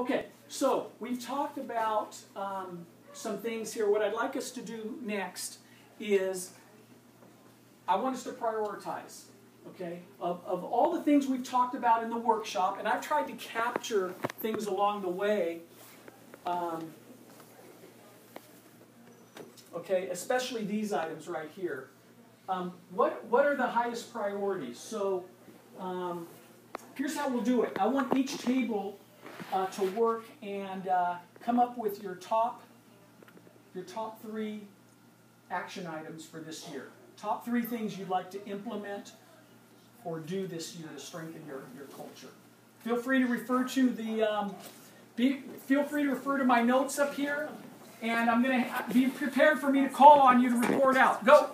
Okay, so we've talked about some things here. What I'd like us to do next is I want us to prioritize, okay, of all the things we've talked about in the workshop, and I've tried to capture things along the way, okay, especially these items right here. What are the highest priorities? So here's how we'll do it. I want each table to work and come up with your top 3 action items for this year. Top 3 things you'd like to implement or do this year to strengthen your culture. Feel free to refer to my notes up here, and I'm going to be prepared for me to call on you to report out. Go.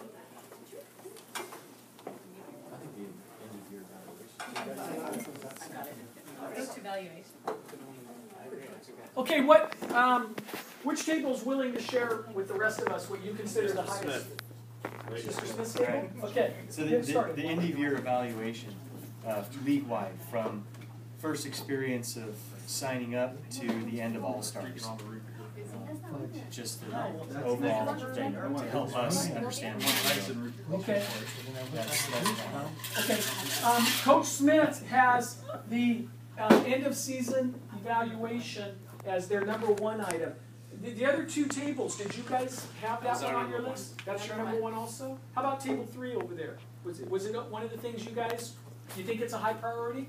Okay, which table is willing to share with the rest of us what you consider the highest? Mr. Smith's table? Okay. So the end of year evaluation, league-wide, from first experience of signing up to the end of All-Stars. Just the overall thing to help us understand what we're doing. Okay. Okay. Coach Smith has the end of season evaluation as their number 1 item. The other 2 tables, did you guys have that one on your list? That's your number 1 also? How about table 3 over there? Was it one of the things you guys, you think it's a high priority?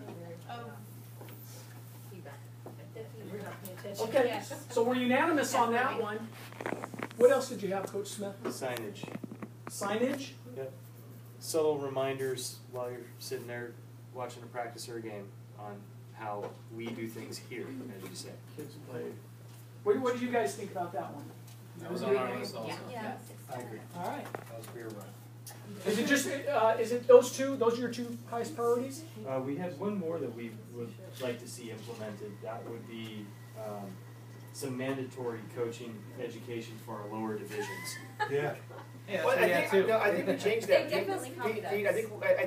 Okay, so we're unanimous on that one. What else did you have, Coach Smith? Signage. Signage? Yep. Subtle reminders while you're sitting there watching a practice or a game on how we do things here, as you say. Kids play. What did you guys think about that one? That was on our list also. Yeah. I agree. All right. That was beer run. Is it just, is it those 2? Those are your 2 highest priorities? We have one more that we would like to see implemented. That would be some mandatory coaching education for our lower divisions. Yeah. Yeah, well, I think we changed that. They definitely copied us. Pete, I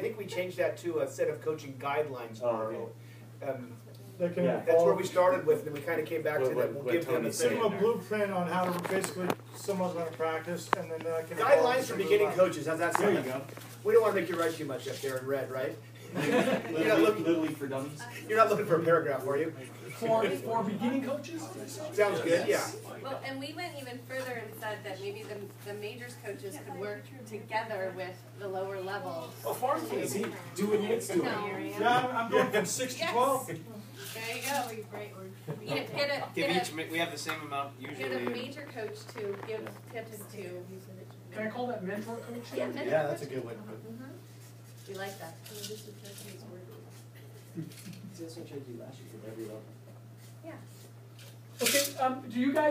think we changed that to a set of coaching guidelines. That's where we started with, and we kind of came back to that. We'll give them a Give them a blueprint on how to basically someone's going to practice, and then can guidelines for beginning coaches. How's that sound? There you go. We don't want to make you write too much up there in red, right? Little League for Dummies. You're not looking for a paragraph, are you? For beginning coaches? Sounds good, yeah. Well, and we went even further and said that maybe the majors coaches could work together with the lower levels. Oh, farm teams. Do what needs to. Yeah, I'm going from 6 to 12. There you go. We have the same amount usually. Get a major coach to give tips to. Can I call that mentor coaching? Yeah, mentor Yeah, that's a good one. We like that. That's what I did last year for every level. Yeah. Okay,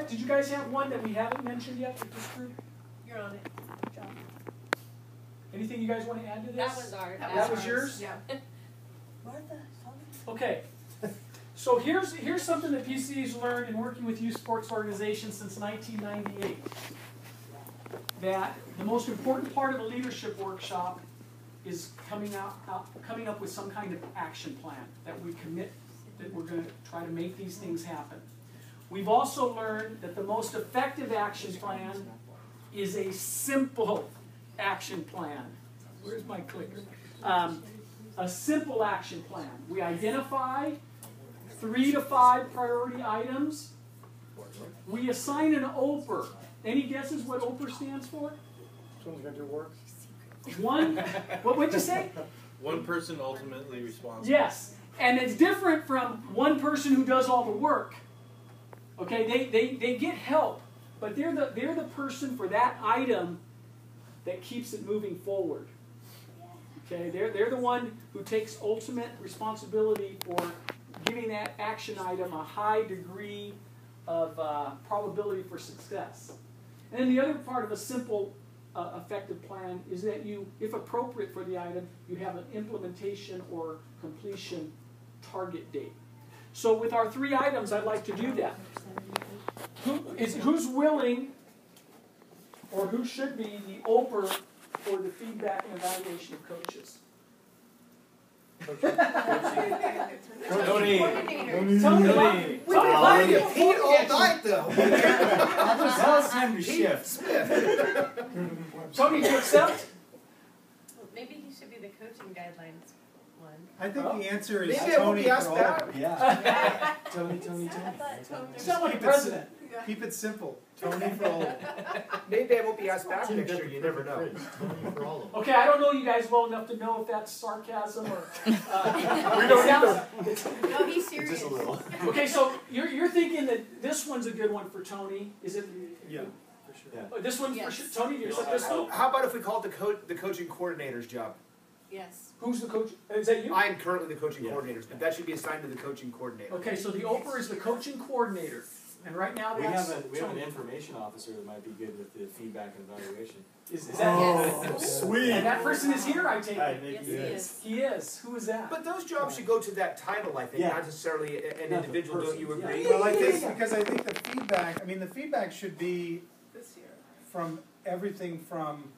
did you guys have one that we haven't mentioned yet with this group? You're on it, John. Anything you guys want to add to this? That was ours. That was yours? Yeah. Okay. So here's something that PCA's learned in working with youth sports organizations since 1998. That the most important part of a leadership workshop is coming up with some kind of action plan that we commit that we're going to try to make these things happen. We've also learned that the most effective action plan is a simple action plan. Where's my clicker? A simple action plan. We identify 3 to 5 priority items. We assign an OPER. Any guesses what OPER stands for? Someone's going to do work. What would you say? One person ultimately responsible. Yes, and it's different from one person who does all the work. Okay, they get help, but they're the person for that item that keeps it moving forward. Okay, they're the one who takes ultimate responsibility for giving that action item a high degree of probability for success. And then the other part of a simple effective plan is that you, if appropriate for the item, you have an implementation or completion target date. So with our 3 items, I'd like to do that. Who's willing, or who should be the OPER for the feedback and evaluation of coaches? Coaching Tony, Tony. why do you Pete all night though. Now it's time to shift. Tony, do you accept? Maybe he should be the coaching guidelines one. I think the answer is Maybe I won't Tony be for asked all. back. Yeah. Tony. You sound like a Keep it president. Keep it simple. Tony for all. Maybe I won't be asked back next year, you never know. Okay, I don't know you guys well enough to know if that's sarcasm or. We don't either. No, he's serious. Just a little. Okay, so you're thinking that this one's a good one for Tony? Is it? Yeah. This one's for Yes. sure. Tony, do you accept this one? How about if we call it the coaching coordinator's job? Yes. Who's the coach? Is that you? I'm currently the coaching coordinator, but that should be assigned to the coaching coordinator. Okay, so the Oprah is the coaching coordinator, and right now We that's have an Tony. information officer that might be good with the feedback and evaluation. Is that? Yes. Sweet. And that person is here, I take it. Yes, he is. He is. Who is that? But those jobs should go to that title, I think, Yeah. not necessarily an Not the individual, don't you person, agree? Well, I think, because I think the feedback should be This year. from everything from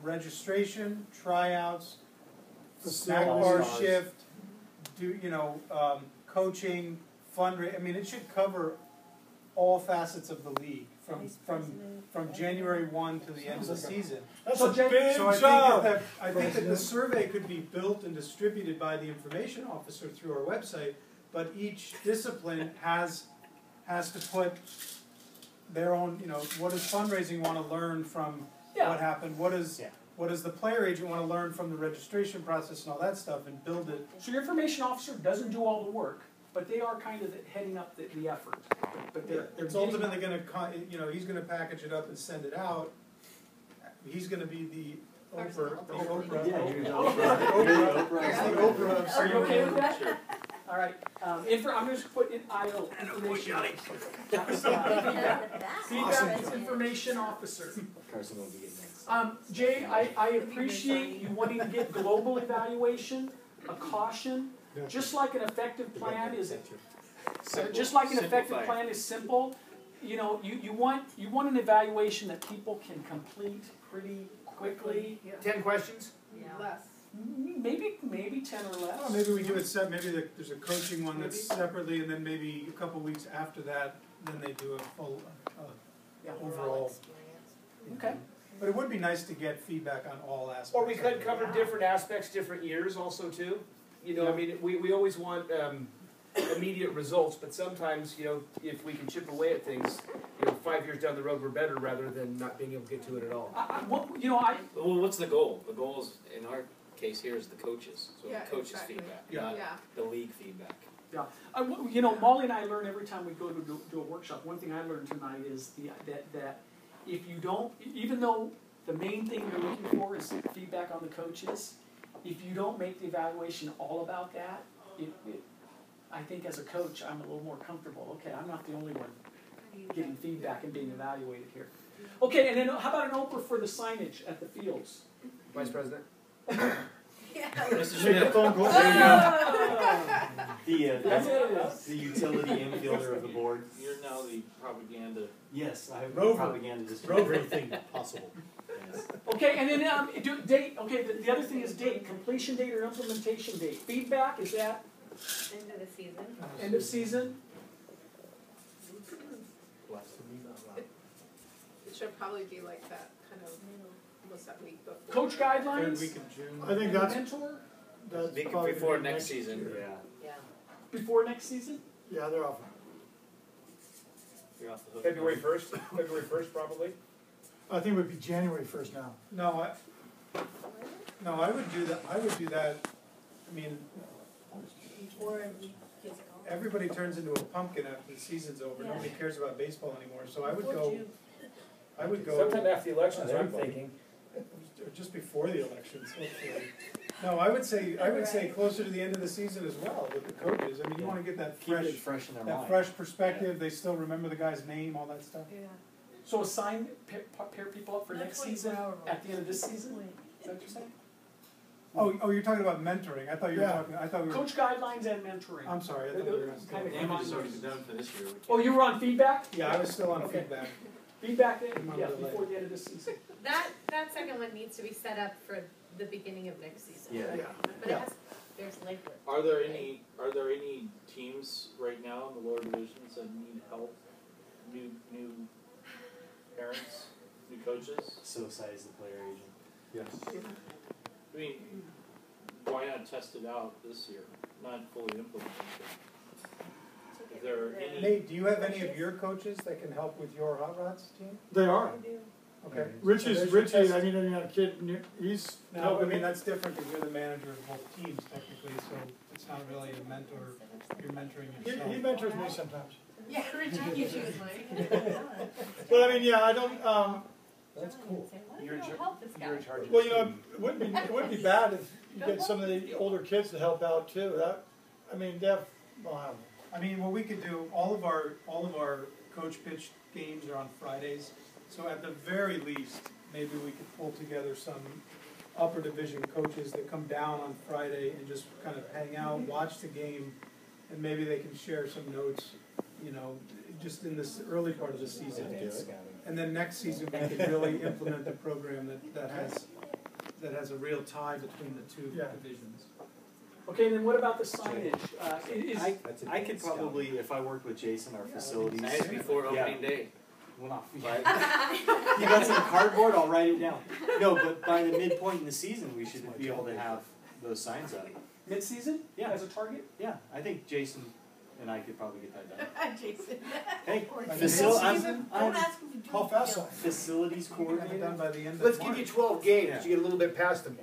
registration, tryouts, snack bar Facilities. shift, coaching, fundraising. I mean, it should cover all facets of the league from January 1 to the end of the season. That's So a Jay- big So job. I think that the survey could be built and distributed by the information officer through our website, but each discipline has to put their own, what does fundraising want to learn from Yeah. what happened? What does the player agent want to learn from the registration process and all that stuff, and build it? So your information officer doesn't do all the work, but they are kind of heading up the effort. But they're It's getting- ultimately going to, he's going to package it up and send it out. He's going to be the Oprah. The Oprah. Yeah, you're the Oprah. Oprah. He's the Oprah of Are you okay with that? Sure. All right. I'm just put in IO information. Feedback information officer. Carson will be getting next. Jay, I appreciate you wanting to get global evaluation, a caution, just like an effective plan is. Just like an effective Simplify. plan is simple, you want an evaluation that people can complete pretty quickly. 10 questions? Less. Maybe 10 or less. Well, maybe we do it maybe there's a coaching one that's separately, and then maybe a couple weeks after that, then they do a full overall. Okay. But it would be nice to get feedback on all aspects. Or we of could it. cover different aspects, different years also too. I mean, we always want immediate results, but sometimes, if we can chip away at things, 5 years down the road, we're better rather than not being able to get to it at all. Well, what's the goal? The goal is, in our case here, is the coaches. So Yeah, the coaches' exactly. feedback, Yeah. not Yeah. the league feedback. Molly and I learn every time we go to do a workshop. One thing I learned tonight is that if you don't, even though the main thing you're looking for is feedback on the coaches, if you don't make the evaluation all about that, I think as a coach, I'm a little more comfortable. Okay, I'm not the only one getting feedback and being evaluated here. Okay, and then how about an Oprah for the signage at the fields? Vice President? Mr. Make a Schmidt, phone call. The utility infielder of the board. you're now the propaganda. Yes, I have Rover. propaganda district. Everything possible. Yes. Okay, and then date. Okay, the other thing is date, completion date or implementation date. Feedback, is that End of the season. end of season? It should probably be like that kind of, what's that week before? Coach Third guidelines? week of June. I think that's Mentor? probably Before the next season. year. Yeah. Yeah. Before next season? Yeah, they're off. You're off the hook. February 1st? February 1st, probably? I think it would be January 1st now. No, I would do that. I mean, everybody turns into a pumpkin after the season's over. Nobody cares about baseball anymore. So I would go. Sometime after the elections, I'm thinking. Just before the elections, hopefully. No, I would say closer to the end of the season as well with the coaches. I mean, you want to get that Keep it fresh in their mind. perspective. They still remember the guy's name, all that stuff. So assign, pair people up for next season at the end of this season? Is that what you're saying? Oh, you're talking about mentoring. I thought you were Yeah. talking. I thought we were. Coach guidelines and mentoring. I'm sorry. I thought we were Kind of Damage has already been done for this year. We can't- Oh, you were on feedback? Yeah, I was still on Okay. feedback. Feedback, I'm on yeah, delay. before the end of this season. That second one needs to be set up for the beginning of next season. Yeah. Yeah. But it has, there's legwork. Are there any teams right now in the lower divisions that need help? New parents, new coaches? SoSci is the player agent. Yes. I mean, why not test it out this year? Not fully implemented. Is there any? Nate, do you have any of your coaches that can help with your Hot Rods team? They are. Okay. Richie, So there's your test. I mean, you got a kid, he's No, I helping mean, me. that's different because you're the manager of both teams technically, so it's not really a mentor, you're mentoring yourself. He mentors me sometimes. Yeah, Richie gives you his money. But I mean, yeah, I don't, That's cool. You're in charge. Help this guy. You're in charge. well, you know, it wouldn't be bad if you get some of the older kids to help out too. That, I mean, well, I don't know. I mean, what we could do, all of our coach pitch games are on Fridays, so at the very least, maybe we could pull together some upper division coaches that come down on Friday and just kind of hang out, watch the game, and maybe they can share some notes, you know, just in this early part of the season. And then next season, we can really implement the program that has a real tie between the two Yeah. divisions. Okay, and then what about the signage? I could probably, if I worked with Jason, our facilities. Nice before opening day. Well, not, you got some cardboard, I'll write it down. No, but by the midpoint in the season, we should be able to have those signs up. Mid-season? Yeah. As a target? Yeah, I think Jason and I could probably get that done. Jason. Hey, Don't ask him to do How fast? it. facilities Have it coordinator. done by the end of Let's March. give you 12 games. You get a little bit past them.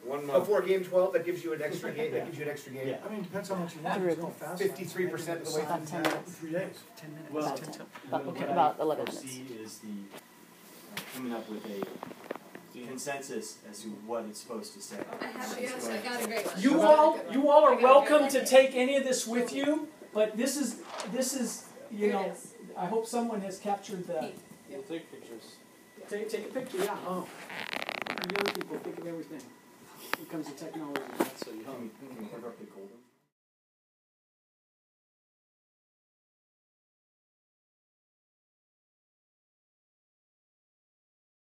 1 month. Before game 12, that gives you an extra game. That gives you an extra game. Yeah. I mean, depends how much you want. It's how fast. 53% of the way Sign through in 3 days. Well, Okay, about 11 foresee is the coming up with a consensus as to what it's supposed to say. I have, yes, I got a great one. You all are welcome to take any of this with you, but this is, you Here know, it is. I hope someone has captured the, We'll take pictures. take a picture, yeah. Oh. You young people think of everything when it comes to technology. So you can we pick up the golden?